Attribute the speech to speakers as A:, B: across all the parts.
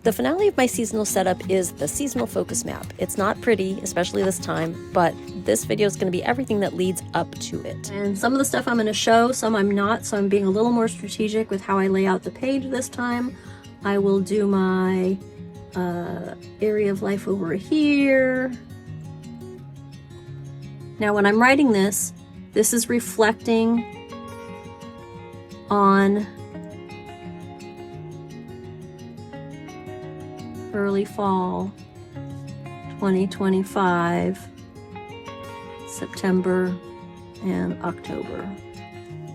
A: The finale of my seasonal setup is the seasonal focus map. It's not pretty, especially this time, but this video is going to be everything that leads up to it. And some of the stuff I'm going to show, some I'm not, so I'm being a little more strategic with how I lay out the page this time. I will do my area of life over here. Now when I'm writing this is reflecting on early fall 2025, September and October.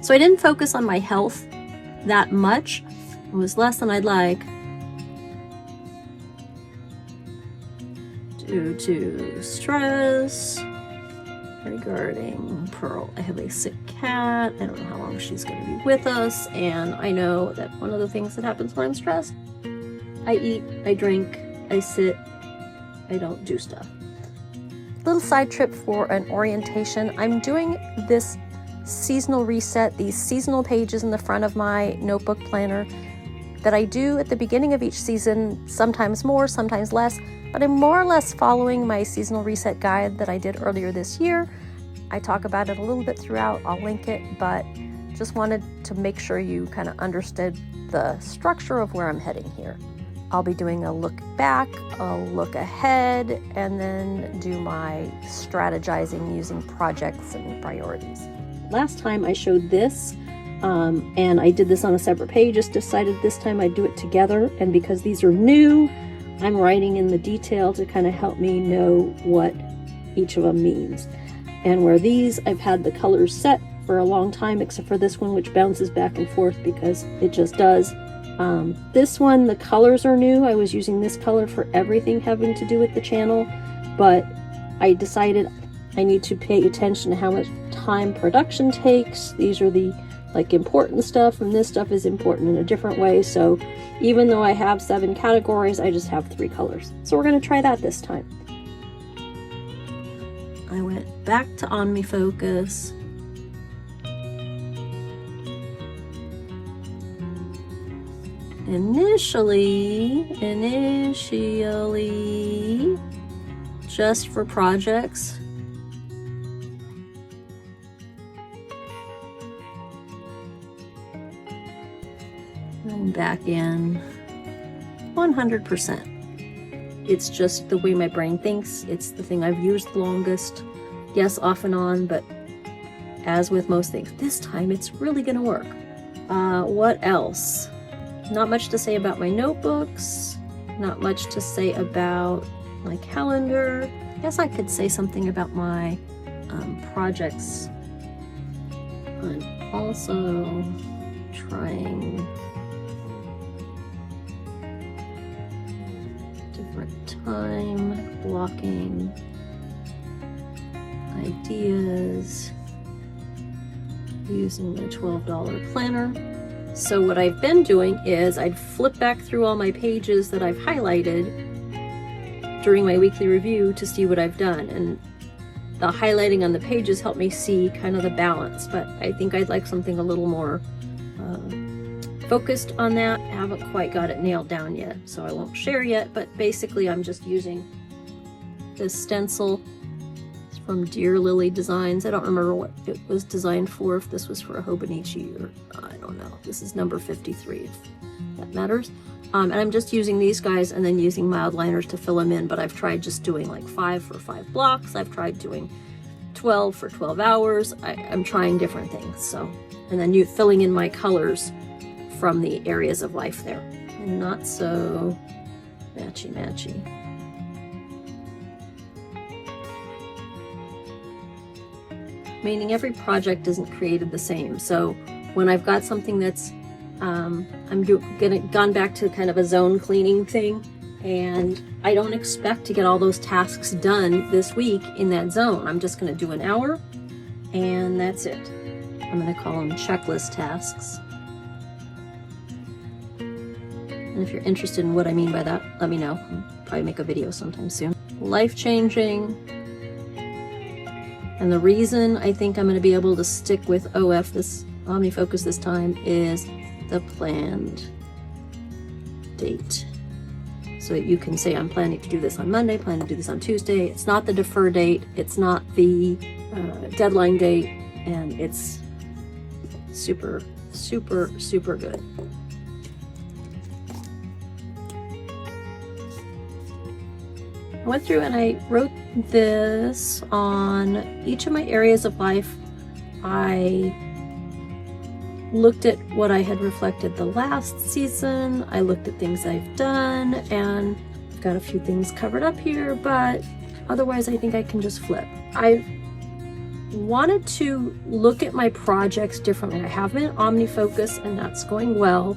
A: So I didn't focus on my health that much. It was less than I'd like due to stress regarding Pearl. I have a sick cat. I don't know how long she's going to be with us, and I know that one of the things that happens when I'm stressed, I eat, I drink, I sit, I don't do stuff. Little side trip for an orientation. I'm doing this seasonal reset, these seasonal pages in the front of my notebook planner that I do at the beginning of each season, sometimes more, sometimes less, but I'm more or less following my seasonal reset guide that I did earlier this year. I talk about it a little bit throughout, I'll link it, but just wanted to make sure you kind of understood the structure of where I'm heading here. I'll be doing a look back, a look ahead, and then do my strategizing using projects and priorities. Last time I showed this, and I did this on a separate page, just decided this time I'd do it together, and because these are new, I'm writing in the detail to kind of help me know what each of them means. And where these, I've had the colors set for a long time, except for this one, which bounces back and forth because it just does. This one, the colors are new. I was using this color for everything having to do with the channel, but I decided I need to pay attention to how much time production takes. These are the important stuff, and this stuff is important in a different way. So even though I have 7 categories, I just have 3 colors. So we're going to try that this time. I went back to OmniFocus. Initially, just for projects. And back in 100%. It's just the way my brain thinks. It's the thing I've used the longest. Yes, off and on, but as with most things, this time it's really gonna work. What else? Not much to say about my notebooks, not much to say about my calendar. I guess I could say something about my projects. I'm also trying different time blocking ideas using my $12 planner. So what I've been doing is I'd flip back through all my pages that I've highlighted during my weekly review to see what I've done. And the highlighting on the pages helped me see kind of the balance, but I think I'd like something a little more focused on that. I haven't quite got it nailed down yet, so I won't share yet, but basically I'm just using this stencil. It's from Dear Lily Designs. I don't remember what it was designed for, if this was for a Hobonichi or I don't know. This is number 53, if that matters. And I'm just using these guys and then using mild liners to fill them in, but I've tried just doing like 5 for 5 blocks. I've tried doing 12 for 12 hours. I'm trying different things. So, and then filling in my colors from the areas of life there. And not so matchy-matchy. Meaning every project isn't created the same. So when I've got something that's, gone back to kind of a zone cleaning thing, and I don't expect to get all those tasks done this week in that zone. I'm just gonna do an hour, and that's it. I'm gonna call them checklist tasks. And if you're interested in what I mean by that, let me know. I'll probably make a video sometime soon. Life-changing. And the reason I think I'm going to be able to stick with OmniFocus this time is the planned date. So that you can say, I'm planning to do this on Monday, planning to do this on Tuesday. It's not the defer date. It's not the deadline date. And it's super, super, super good. I went through and I wrote this on each of my areas of life. I looked at what I had reflected the last season. I looked at things I've done, and I've got a few things covered up here, but otherwise I think I can just flip. I wanted to look at my projects differently. I have been OmniFocus and that's going well,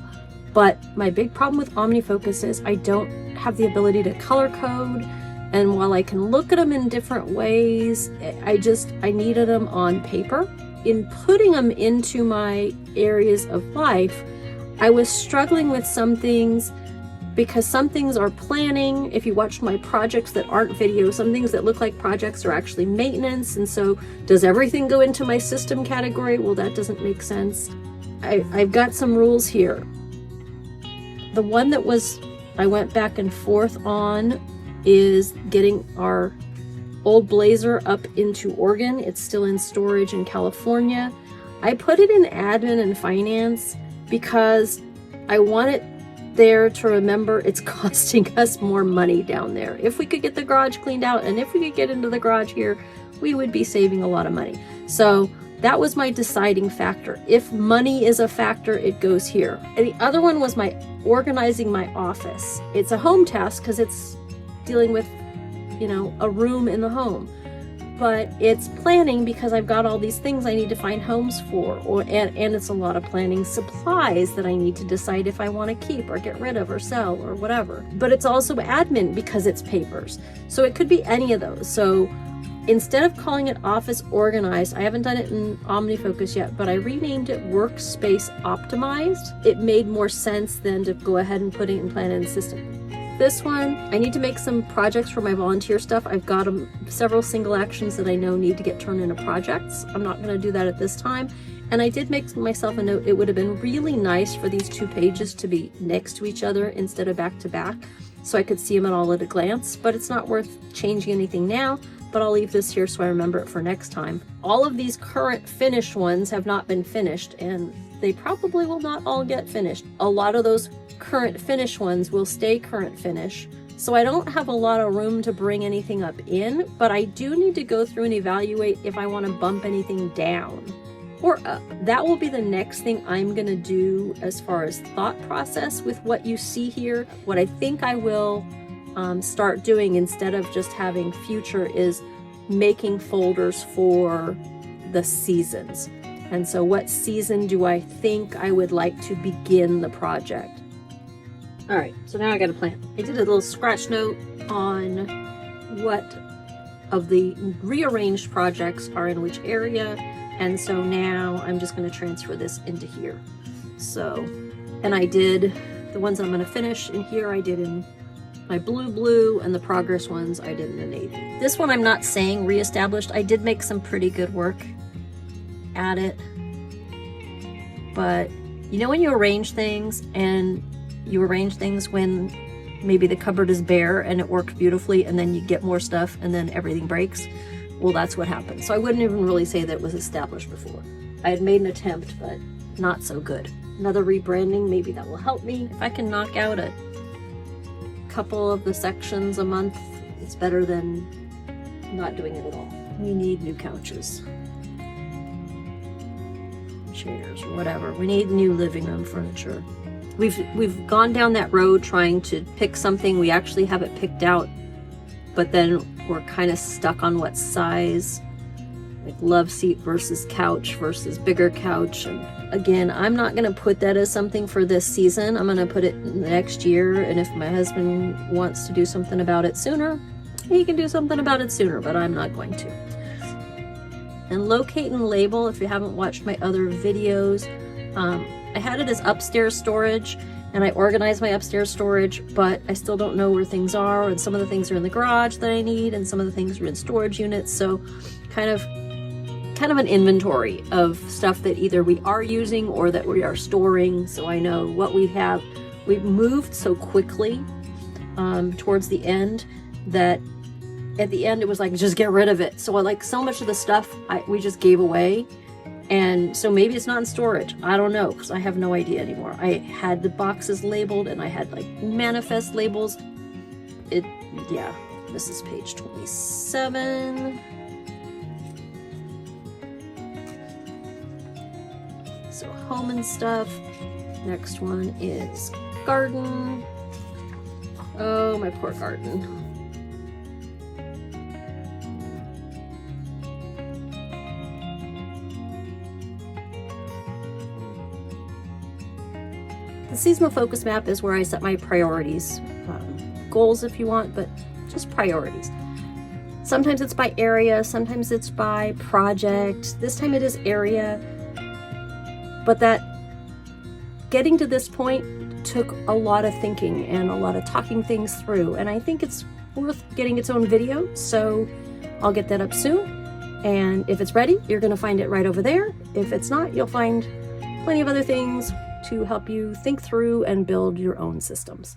A: but my big problem with OmniFocus is I don't have the ability to color code. And while I can look at them in different ways, I needed them on paper. In putting them into my areas of life, I was struggling with some things because some things are planning. If you watch my projects that aren't videos, some things that look like projects are actually maintenance. And so does everything go into my system category? Well, that doesn't make sense. I've got some rules here. The one that I went back and forth on is getting our old Blazer up into Oregon. It's still in storage in California. I put it in admin and finance because I want it there to remember it's costing us more money down there. If we could get the garage cleaned out and if we could get into the garage here, we would be saving a lot of money. So that was my deciding factor. If money is a factor, it goes here. And the other one was organizing my office. It's a home task because it's dealing with, a room in the home, but it's planning because I've got all these things I need to find homes for, and it's a lot of planning supplies that I need to decide if I want to keep or get rid of or sell or whatever. But it's also admin because it's papers. So it could be any of those. So instead of calling it Office Organized, I haven't done it in OmniFocus yet, but I renamed it Workspace Optimized. It made more sense than to go ahead and put it in Plan and System. This one, I need to make some projects for my volunteer stuff. I've got several single actions that I know need to get turned into projects. I'm not going to do that at this time. And I did make myself a note. It would have been really nice for these 2 pages to be next to each other instead of back to back, so I could see them all at a glance, but it's not worth changing anything now. But I'll leave this here so I remember it for next time. All of these current finished ones have not been finished, and they probably will not all get finished. A lot of those current finish ones will stay current finish. So I don't have a lot of room to bring anything up in, but I do need to go through and evaluate if I want to bump anything down or up. That will be the next thing I'm going to do as far as thought process with what you see here. What I think I will start doing instead of just having future is making folders for the seasons. And so what season do I think I would like to begin the project? All right, so now I got a plan. I did a little scratch note on what of the rearranged projects are in which area. And so now I'm just going to transfer this into here. So, and I did the ones I'm going to finish in here, I did in my blue, and the progress ones I did in the navy. This one I'm not saying reestablished. I did make some pretty good work at it. But when you arrange things and you arrange things when maybe the cupboard is bare and it worked beautifully, and then you get more stuff and then everything breaks. Well, that's what happened. So I wouldn't even really say that it was established before. I had made an attempt, but not so good. Another rebranding, maybe that will help me. If I can knock out a couple of the sections a month, it's better than not doing it at all. We need new couches, chairs, or whatever. We need new living room furniture. We've gone down that road trying to pick something. We actually have it picked out, but then we're kind of stuck on what size, like love seat versus couch versus bigger couch. And again, I'm not going to put that as something for this season. I'm going to put it next year. And if my husband wants to do something about it sooner, he can do something about it sooner, but I'm not going to. And locate and label, if you haven't watched my other videos, I had it as upstairs storage, and I organized my upstairs storage, but I still don't know where things are, and some of the things are in the garage that I need, and some of the things are in storage units. So kind of an inventory of stuff that either we are using or that we are storing, so I know what we have. We've moved so quickly towards the end that at the end it was like, just get rid of it. So like so much of the stuff we just gave away. And so maybe it's not in storage. I don't know, because I have no idea anymore. I had the boxes labeled and I had like manifest labels. Yeah, this is page 27. So home and stuff. Next one is garden. Oh, my poor garden. The seasonal focus map is where I set my priorities, goals if you want, but just priorities. Sometimes it's by area, sometimes it's by project. This time it is area, but that getting to this point took a lot of thinking and a lot of talking things through, and I think it's worth getting its own video, so I'll get that up soon. And if it's ready, you're going to find it right over there. If it's not, you'll find plenty of other things to help you think through and build your own systems.